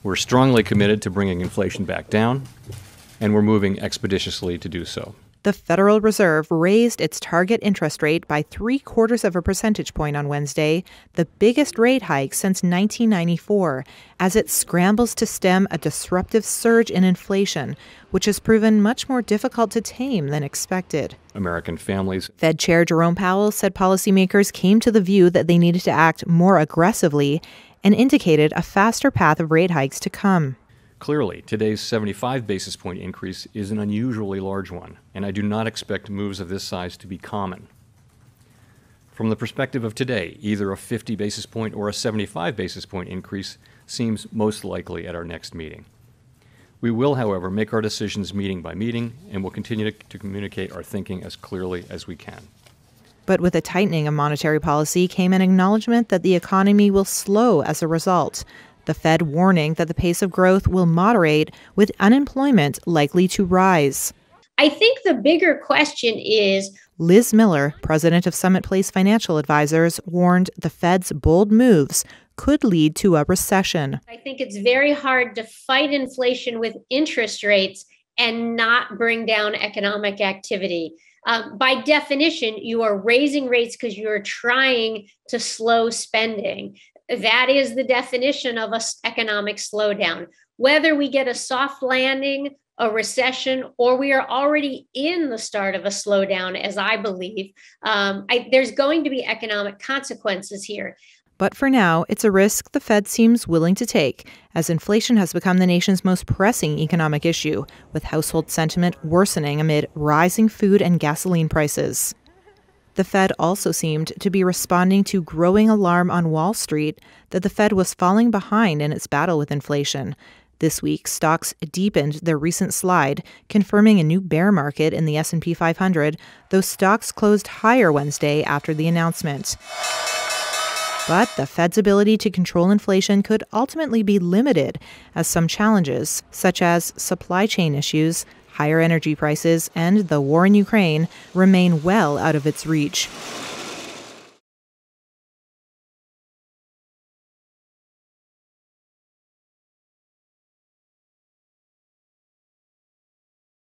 We're strongly committed to bringing inflation back down, and we're moving expeditiously to do so. The Federal Reserve raised its target interest rate by 0.75 of a percentage point on Wednesday, the biggest rate hike since 1994, as it scrambles to stem a disruptive surge in inflation, which has proven much more difficult to tame than expected. American families. Fed Chair Jerome Powell said policymakers came to the view that they needed to act more aggressively and indicated a faster path of rate hikes to come. Clearly, today's 75 basis point increase is an unusually large one, and I do not expect moves of this size to be common. From the perspective of today, either a 50 basis point or a 75 basis point increase seems most likely at our next meeting. We will, however, make our decisions meeting by meeting, and will continue to communicate our thinking as clearly as we can. But with a tightening of monetary policy came an acknowledgement that the economy will slow as a result. The Fed warning that the pace of growth will moderate, with unemployment likely to rise. I think the bigger question is, Liz Miller, president of Summit Place Financial Advisors, warned the Fed's bold moves could lead to a recession. I think it's very hard to fight inflation with interest rates and not bring down economic activity. By definition, you are raising rates because you are trying to slow spending. That is the definition of an economic slowdown. Whether we get a soft landing, a recession, or we are already in the start of a slowdown, as I believe, there's going to be economic consequences here. But for now, it's a risk the Fed seems willing to take, as inflation has become the nation's most pressing economic issue, with household sentiment worsening amid rising food and gasoline prices. The Fed also seemed to be responding to growing alarm on Wall Street that the Fed was falling behind in its battle with inflation. This week, stocks deepened their recent slide, confirming a new bear market in the S&P 500, though stocks closed higher Wednesday after the announcement. But the Fed's ability to control inflation could ultimately be limited, as some challenges, such as supply chain issues, higher energy prices, and the war in Ukraine, remain well out of its reach.